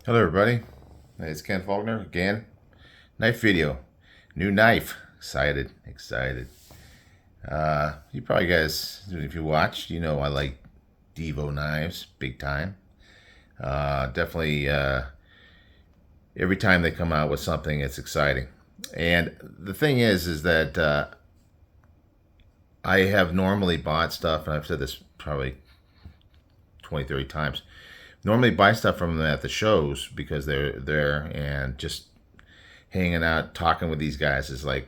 Hello, everybody. It's Ken Faulkner again. Knife video, new knife. Excited, excited. You probably guys, if you watched, you know I like Devo knives, big time. Definitely, every time they come out with something, it's exciting. And the thing is that I have normally bought stuff, and I've said this probably 20, 30 times. Normally buy stuff from them at the shows because they're there, and just hanging out, talking with these guys is like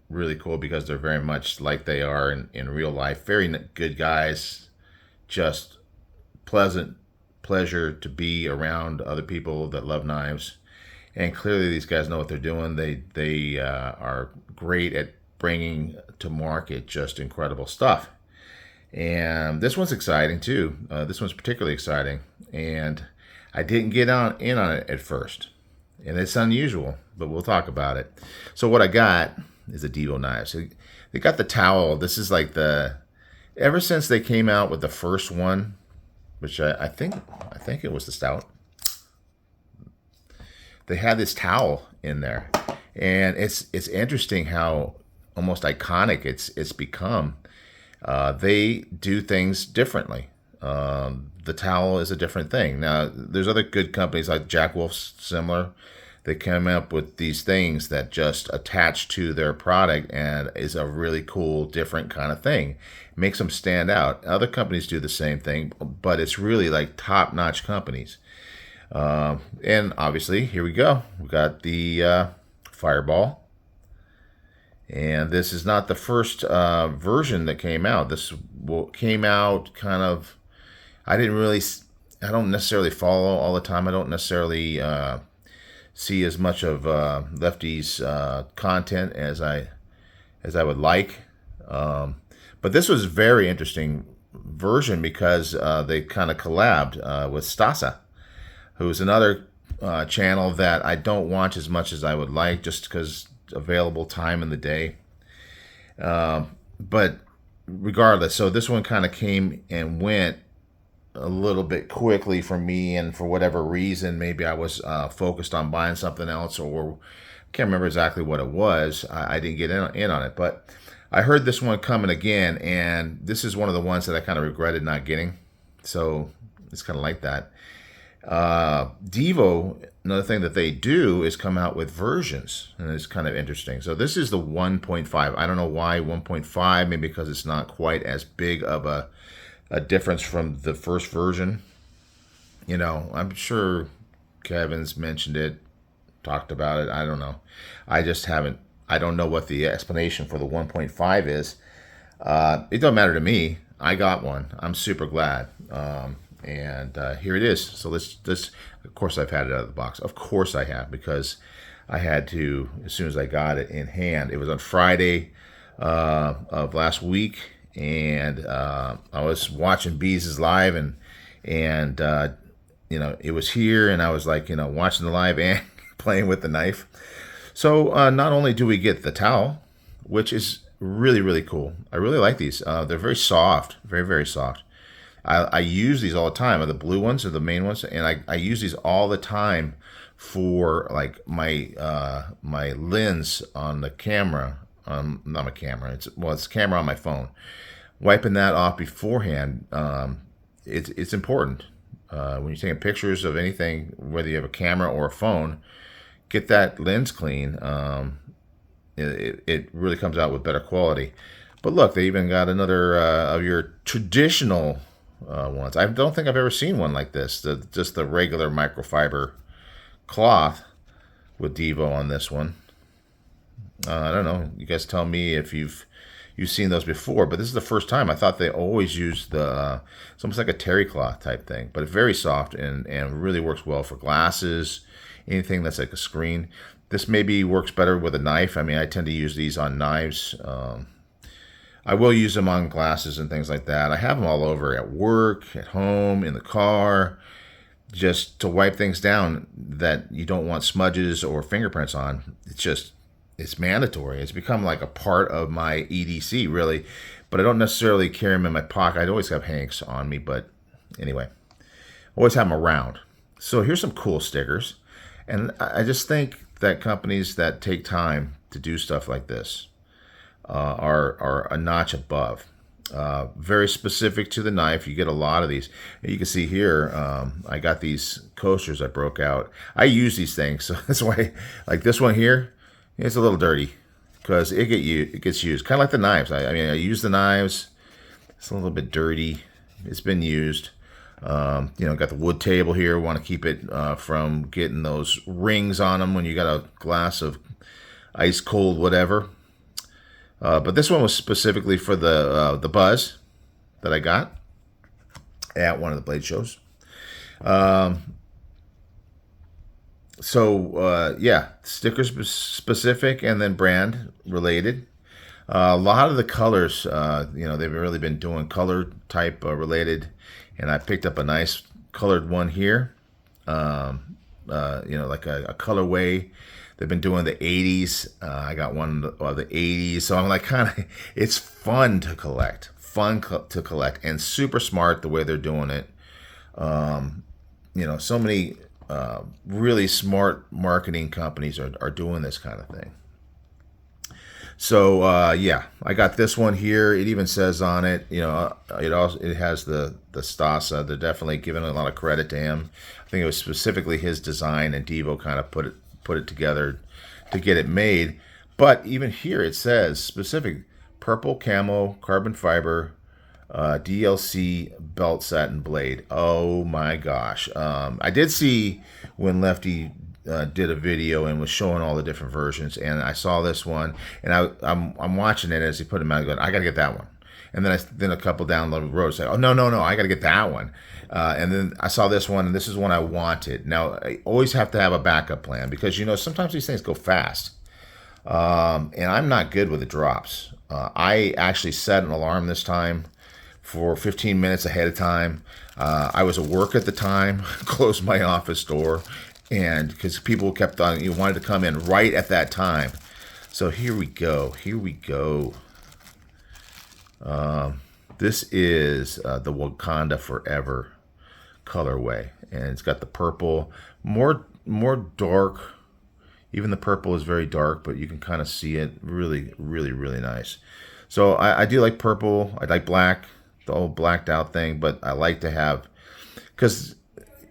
really cool because they're very much like they are in real life. Very good guys, just pleasant pleasure to be around other people that love knives. And clearly, these guys know what they're doing. They are great at bringing to market just incredible stuff. And this one's exciting too. This one's particularly exciting, and I didn't get on in on it at first, and it's unusual, but we'll talk about it. So what I got is a Devo knife. So they got the towel. This is like the ever since they came out with the first one, which I think it was the stout. They had this towel in there, and it's interesting how almost iconic it's become. They do things differently. The towel is a different thing. Now, there's other good companies like Jack Wolf's similar. They come up with these things that just attach to their product and is a really cool, different kind of thing. Makes them stand out. Other companies do the same thing, but it's really like top-notch companies. And obviously, here we go. We got the Fireball. And this is not the first version that came out. This came out kind of. I didn't really. I don't necessarily follow all the time. I don't necessarily see as much of Lefty's content as I would like. But this was a very interesting version because they kind of collabed with Stasa, who's another channel that I don't watch as much as I would like, just because available time in the day. But regardless, so this one kind of came and went a little bit quickly for me, and for whatever reason, maybe I was focused on buying something else, or can't remember exactly what it was. I didn't get in on it, but I heard this one coming again, and this is one of the ones that I kind of regretted not getting. So it's kind of like that. Devo, another thing that they do is come out with versions, and it's kind of interesting. So this is the 1.5. I don't know why 1.5, maybe because it's not quite as big of a difference from the first version. You know, I'm sure Kevin's mentioned it, talked about it. I don't know. I just haven't. I don't know what the explanation for the 1.5 is. It doesn't matter to me. I got one. I'm super glad. And here it is. So let's. Of course, I've had it out of the box. Of course, I have, because I had to as soon as I got it in hand. It was on Friday of last week, and I was watching Bees' live, and it was here, and I was like, watching the live and playing with the knife. So not only do we get the towel, which is really, really cool. I really like these. They're very soft, very, very soft. I use these all the time. The blue ones are the main ones, and I use these all the time for like my lens on the camera. Not my camera. It's camera on my phone. Wiping that off beforehand. It's important when you're taking pictures of anything, whether you have a camera or a phone. Get that lens clean. It really comes out with better quality. But look, they even got another of your traditional ones. I don't think I've ever seen one like this. Just the regular microfiber cloth with Devo on this one. I don't know. You guys tell me if you've seen those before, but this is the first time. I thought they always used it's almost like a terry cloth type thing, but it's very soft and really works well for glasses, anything that's like a screen. This maybe works better with a knife. I mean, I tend to use these on knives. I will use them on glasses and things like that. I have them all over, at work, at home, in the car, just to wipe things down that you don't want smudges or fingerprints on. It's mandatory. It's become like a part of my EDC, really. But I don't necessarily carry them in my pocket. I always have Hanks on me, but anyway, always have them around. So here's some cool stickers. And I just think that companies that take time to do stuff like this are a notch above. Very specific to the knife. You get a lot of these. You can see here, I got these coasters I broke out. I use these things, so that's why, like this one here, it's a little dirty because it gets used. Kind of like the knives. I mean, I use the knives. It's a little bit dirty. It's been used. Got the wood table here. Want to keep it from getting those rings on them when you got a glass of ice cold whatever. But this one was specifically for the Buzz that I got at one of the blade shows. Sticker specific and then brand related. A lot of the colors, they've really been doing color type related, and I picked up a nice colored one here. Like a colorway. They've been doing the 80s. I got one of the 80s. So I'm like, it's fun to collect. And super smart the way they're doing it. So many really smart marketing companies are doing this kind of thing. So I got this one here. It even says on it, it has the Stasa. They're definitely giving a lot of credit to him. I think it was specifically his design, and Devo kind of put it together to get it made. But even here it says specific purple camo carbon fiber DLC belt satin blade. Oh my gosh. I did see when Lefty did a video and was showing all the different versions, and I saw this one, and I'm watching it as he put them out, going, I gotta get that one. And then a couple down the road say, oh no, I gotta get that one. And then I saw this one, and this is one I wanted. Now I always have to have a backup plan because sometimes these things go fast, and I'm not good with the drops. I actually set an alarm this time for 15 minutes ahead of time. I was at work at the time, closed my office door, and because people kept on, you wanted to come in right at that time. So here we go. This is the Wakanda Forever colorway, and it's got the purple, more dark. Even the purple is very dark, but you can kind of see it. Really, really, really nice. So I do like purple. I like black, the old blacked out thing, but I like to have, because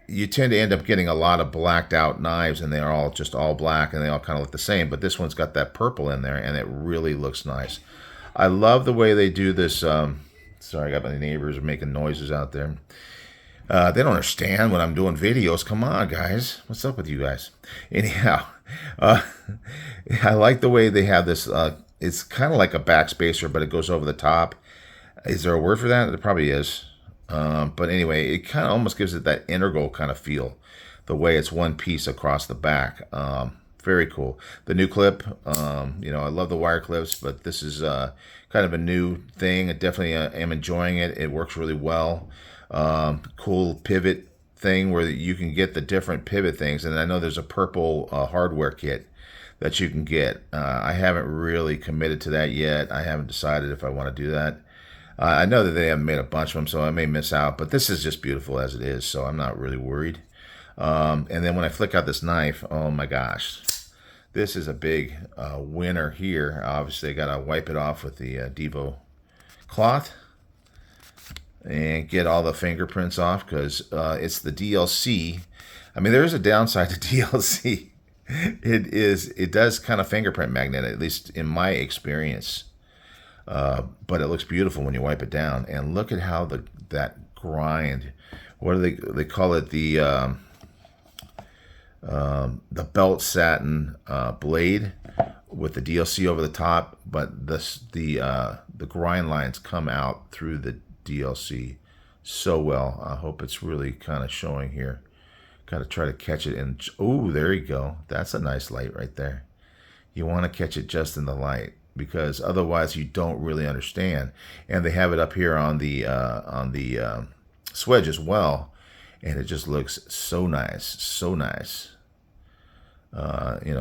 you tend to end up getting a lot of blacked out knives, and they're all just all black, and they all kind of look the same. But this one's got that purple in there, and it really looks nice. I love the way they do this. Sorry, I got my neighbors making noises out there. They don't understand when I'm doing videos. Come on, guys. What's up with you guys? Anyhow, I like the way they have this. It's kind of like a backspacer, but it goes over the top. Is there a word for that? There probably is. But anyway, it kind of almost gives it that integral kind of feel, the way it's one piece across the back. Very cool. The new clip, I love the wire clips, but this is kind of a new thing. I definitely am enjoying it. It works really well. Cool pivot thing where you can get the different pivot things. And I know there's a purple hardware kit that you can get. I haven't really committed to that yet. I haven't decided if I want to do that. I know that they haven't made a bunch of them, so I may miss out, but this is just beautiful as it is, so I'm not really worried. And then when I flick out this knife, oh my gosh, this is a big winner here. Obviously, I got to wipe it off with the Devo cloth and get all the fingerprints off, because it's the DLC. I mean, there is a downside to DLC. It does kind of fingerprint magnet, at least in my experience. But it looks beautiful when you wipe it down. And look at how that grind, what do they call it, the belt satin blade with the DLC over the top, but the grind lines come out through the DLC so well. I hope it's really kind of showing here. Got to try to catch it in. Oh, there you go. That's a nice light right there. You want to catch it just in the light, because otherwise you don't really understand. And they have it up here on the swedge as well, and it just looks so nice, so nice.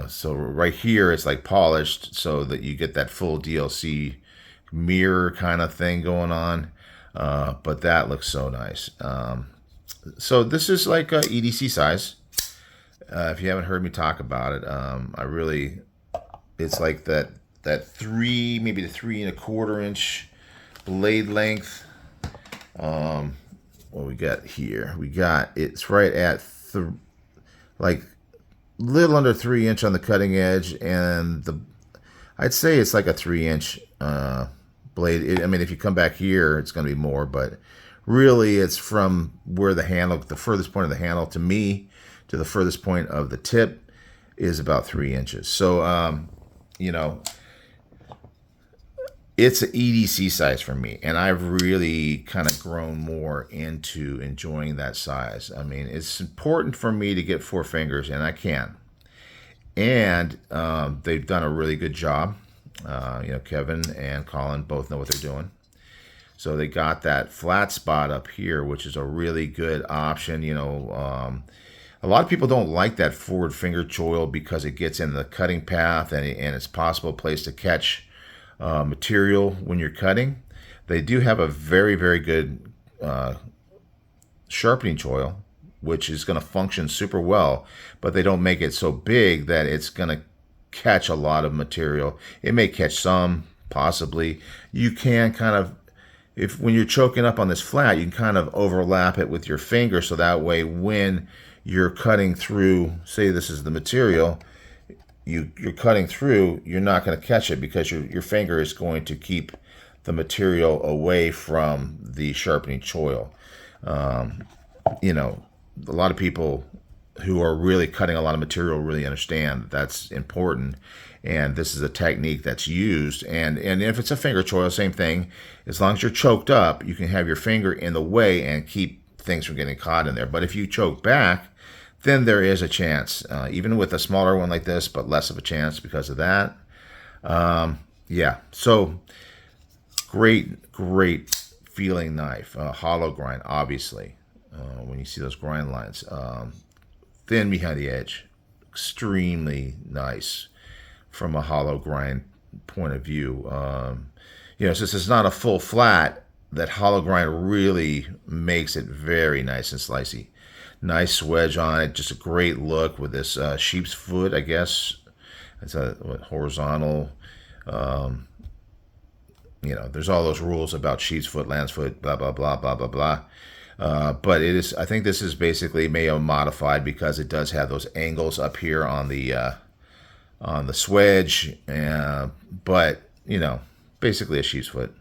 So right here it's like polished so that you get that full DLC mirror kind of thing going on. But that looks so nice. So this is like a EDC size. If you haven't heard me talk about it, it's like that three, maybe the 3 1/4 inch blade length. What we got here? It's right at like little under 3 inch on the cutting edge, and I'd say it's like a 3 inch blade. I mean, if you come back here, it's going to be more, but really, it's from where the furthest point of the handle to me, to the furthest point of the tip is about 3 inches. So, you know, it's an EDC size for me, and I've really kind of grown more into enjoying that size. I mean, it's important for me to get 4 fingers, and I can. And they've done a really good job. Kevin and Colin both know what they're doing. So they got that flat spot up here, which is a really good option. A lot of people don't like that forward finger choil because it gets in the cutting path, and it's a possible place to catch material when you're cutting. They do have a very, very good sharpening choil, which is going to function super well, but they don't make it so big that it's going to catch a lot of material. It may catch some, possibly. You can kind of, when you're choking up on this flat, you can kind of overlap it with your finger, so that way when you're cutting through, say this is the material, you're cutting through, you're not going to catch it because your finger is going to keep the material away from the sharpening choil. A lot of people who are really cutting a lot of material really understand that's important, and this is a technique that's used. And if it's a finger choil, same thing. As long as you're choked up, you can have your finger in the way and keep things from getting caught in there. But if you choke back, then there is a chance, even with a smaller one like this, but less of a chance because of that. So great feeling knife. Hollow grind, obviously, when you see those grind lines. Thin behind the edge, extremely nice from a hollow grind point of view. Since it's not a full flat, that hollow grind really makes it very nice and slicey. Nice wedge on it, just a great look with this sheep's foot, I guess. It's a horizontal. There's all those rules about sheep's foot, lamb's foot, blah, blah, blah, blah, blah, blah. But I think this is basically Mayo modified because it does have those angles up here on the swedge, but basically a sheep's foot.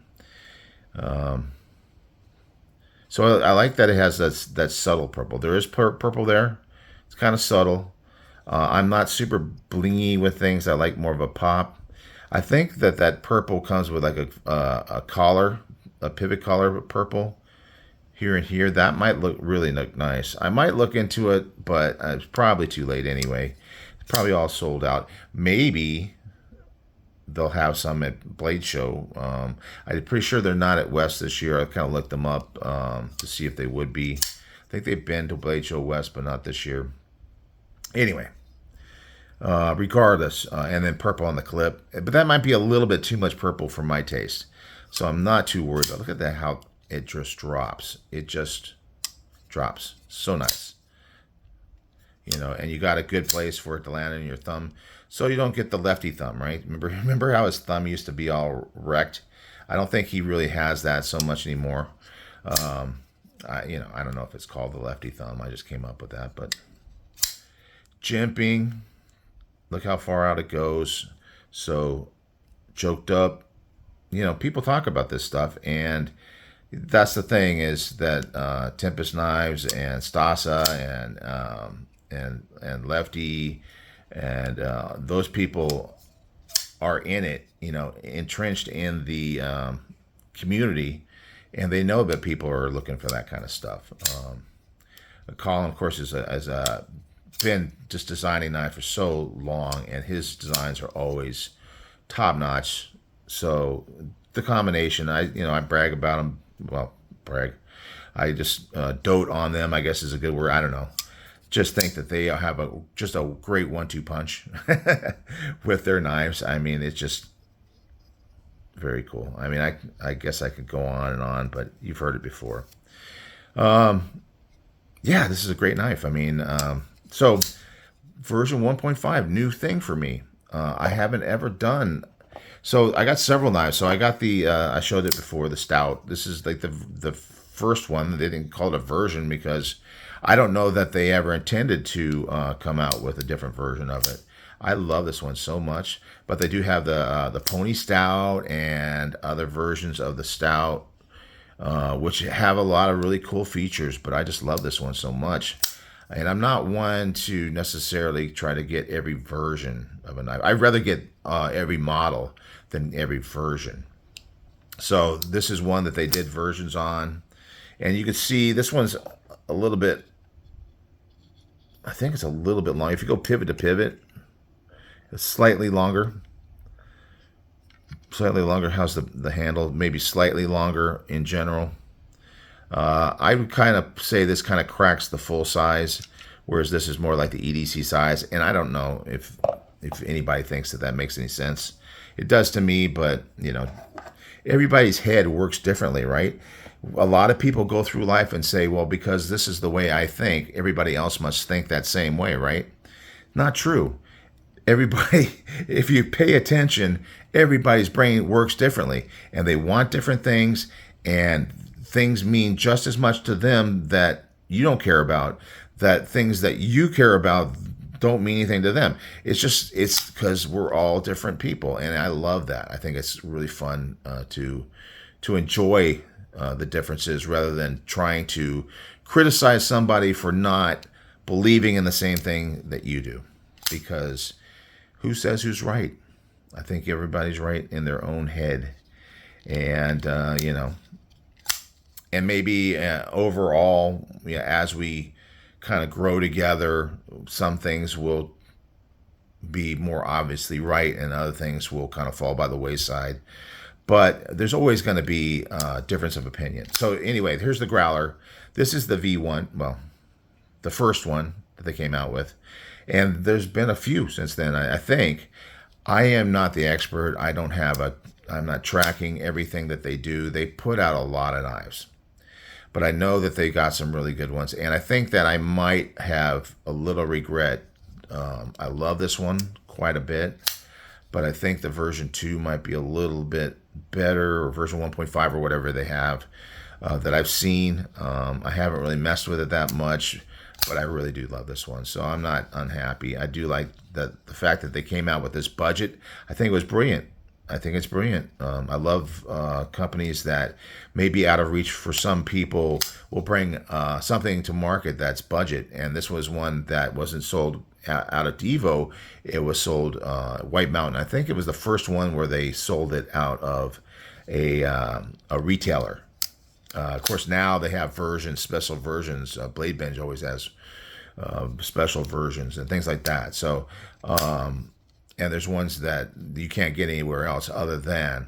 So I like that it has that subtle purple. There is purple there. It's kind of subtle. I'm not super blingy with things. I like more of a pop. I think that purple comes with like a collar, a pivot collar purple. Here and here, that might really look nice. I might look into it, but it's probably too late anyway. It's probably all sold out. Maybe they'll have some at Blade Show. I'm pretty sure they're not at West this year. I kind of looked them up to see if they would be. I think they've been to Blade Show West, but not this year. Anyway, regardless, and then purple on the clip. But that might be a little bit too much purple for my taste. So I'm not too worried. Look at that, how it just drops. It just drops. So nice. And you got a good place for it to land in your thumb, so you don't get the lefty thumb, right? Remember how his thumb used to be all wrecked? I don't think he really has that so much anymore. I don't know if it's called the lefty thumb. I just came up with that, but jimping, look how far out it goes. So choked up. People talk about this stuff, and that's the thing, is that Tempest Knives and Stasa and Lefty and those people are in it, entrenched in the community, and they know that people are looking for that kind of stuff. Colin, of course, has been just designing knives for so long, and his designs are always top notch. So the combination, I brag about them. Well, brag. I just dote on them, I guess is a good word. I don't know. Just think that they have just a great 1-2 punch with their knives. I mean, it's just very cool. I mean, I guess I could go on and on, but you've heard it before. yeah, this is a great knife. I mean, so version 1.5, new thing for me. I haven't ever done. So I got several knives. So I got the I showed it before, the stout. This is like the first one. They didn't call it a version because I don't know that they ever intended to come out with a different version of it. I love this one so much, but they do have the pony stout and other versions of the stout, which have a lot of really cool features. But I just love this one so much. And I'm not one to necessarily try to get every version of a knife. I'd rather get every model than every version. So this is one that they did versions on. And you can see this one's a little bit, I think it's a little bit long. If you go pivot to pivot, it's slightly longer. Slightly longer. How's the handle? Maybe slightly longer in general. I would kind of say this kind of cracks the full size, whereas this is more like the EDC size. And I don't know if anybody thinks that that makes any sense. It does to me, but you know, everybody's head works differently, right? A lot of people go through life and say, well, because this is the way I think, everybody else must think that same way, right? Not true. Everybody, if you pay attention, everybody's brain works differently and they want different things, and things mean just as much to them that you don't care about, that things that you care about don't mean anything to them. It's because we're all different people, and I love that. I think it's really fun to enjoy the differences rather than trying to criticize somebody for not believing in the same thing that you do, because who says who's right? I think everybody's right in their own head. And, you know, and maybe overall, yeah, as we kind of grow together, some things will be more obviously right and other things will kind of fall by the wayside. But there's always going to be difference of opinion. So anyway, here's the Growler. This is the V1, well, the first one that they came out with. And there's been a few since then, I think. I am not the expert. I'm not tracking everything that they do. They put out a lot of knives. But I know that they got some really good ones. And I think that I might have a little regret. I love this one quite a bit, but I think the version 2 might be a little bit better, or version 1.5 or whatever they have that I've seen. I haven't really messed with it that much, but I really do love this one. So I'm not unhappy. I do like the fact that they came out with this budget. I think it was brilliant. I think it's brilliant. I love companies that may be out of reach for some people will bring something to market that's budget. And this was one that wasn't sold out of Devo. It was sold White Mountain. I think it was the first one where they sold it out of a retailer. Of course, now they have versions, special versions. Blade Bench always has special versions and things like that. So, and there's ones that you can't get anywhere else other than,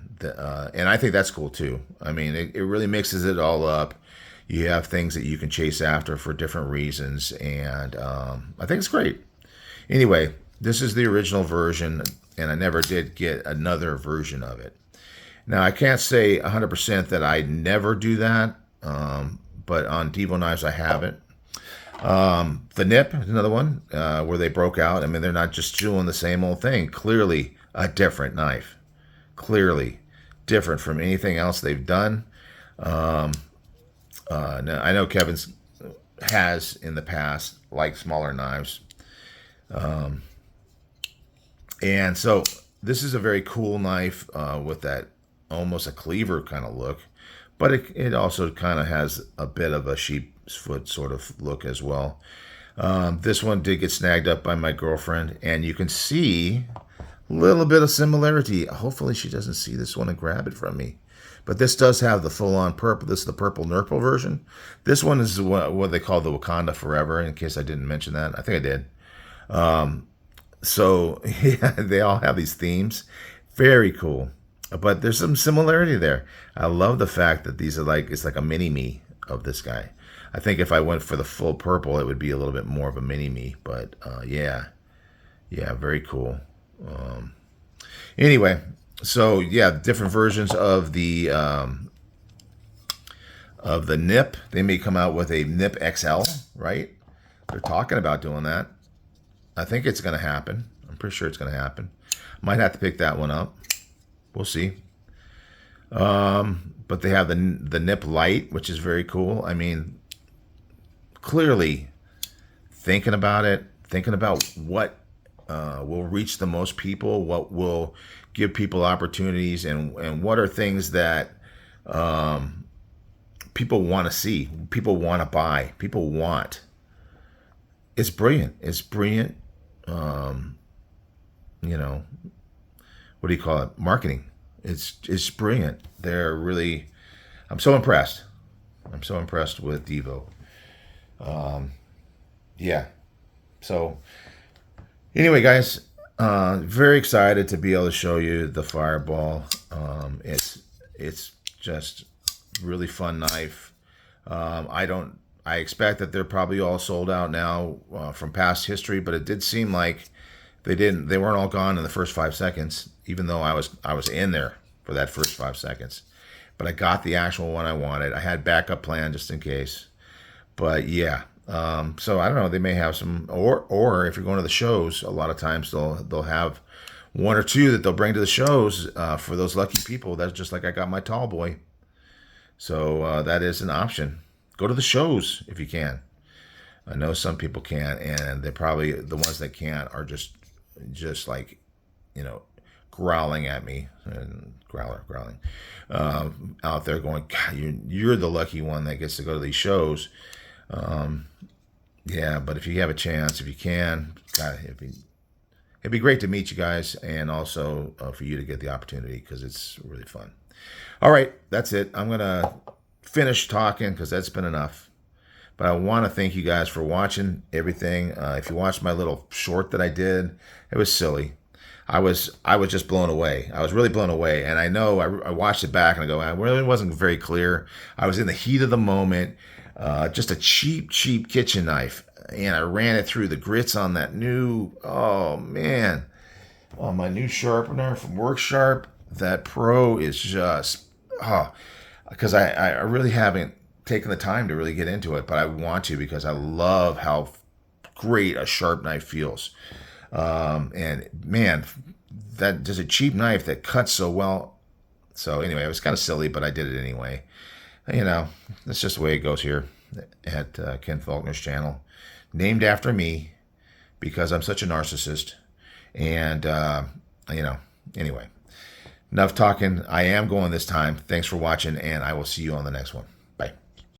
and I think that's cool too. I mean, it really mixes it all up. You have things that you can chase after for different reasons, and I think it's great. Anyway, this is the original version, and I never did get another version of it. Now, I can't say 100% that I never do that, but on Devo knives, I haven't. The Nip is another one where they broke out. I mean, they're not just doing the same old thing. Clearly a different knife. Clearly different from anything else they've done. Now, I know Kevin's has in the past liked smaller knives. And so this is a very cool knife with that almost a cleaver kind of look. But it also kind of has a bit of a sheep's foot sort of look as well. This one did get snagged up by my girlfriend, and you can see a little bit of similarity. Hopefully she doesn't see this one and grab it from me. But this does have the full-on purple. This is the purple Nurple version. This one is what they call the Wakanda Forever, in case I didn't mention that. I think I did. So, yeah, they all have these themes. Very cool. But there's some similarity there. I love the fact that these are it's like a mini-me of this guy. I think if I went for the full purple, it would be a little bit more of a mini-me. But, yeah, very cool. Anyway, so, yeah, different versions of the of the Nip. They may come out with a Nip XL, right? They're talking about doing that. I think it's going to happen. I'm pretty sure it's going to happen. Might have to pick that one up. We'll see. But they have the Nip Light, which is very cool. I mean, clearly thinking about it, thinking about what will reach the most people, what will give people opportunities, and what are things that people want to see, people want to buy, people want. It's brilliant. It's brilliant. You know, what do you call it? Marketing. It's brilliant. They're really. I'm so impressed. I'm so impressed with Devo. Yeah. So anyway, guys, very excited to be able to show you the Fireball. It's just really fun knife. I expect that they're probably all sold out now from past history, but it did seem like they weren't all gone in the first 5 seconds, even though I was in there for that first 5 seconds. But I got the actual one I wanted. I had backup plan just in case. But yeah, so I don't know. They may have some, or if you're going to the shows, a lot of times they'll have one or two that they'll bring to the shows for those lucky people. That's just like I got my tall boy. So that is an option. Go to the shows if you can. I know some people can't, and they're probably the ones that can't are just like, growling at me and growling out there, going, God, you're the lucky one that gets to go to these shows. Yeah, but if you have a chance, if you can, God, it'd be great to meet you guys, and also for you to get the opportunity, because it's really fun. All right, that's it. I'm gonna finish talking because that's been enough. But I want to thank you guys for watching everything. If you watched my little short that I did, it was silly. I was just blown away. I was really blown away. And I know I watched it back and I go, I really wasn't very clear. I was in the heat of the moment. Just a cheap kitchen knife. And I ran it through the grits on that new, my new sharpener from Worksharp. That Pro is just, because I really haven't taken the time to really get into it, but I want to, because I love how great a sharp knife feels. And man, that just a cheap knife that cuts so well. So anyway, it was kind of silly, but I did it anyway. That's just the way it goes here at Ken Faulkner's channel, named after me because I'm such a narcissist. And anyway, enough talking. I am going this time. Thanks for watching, and I will see you on the next one.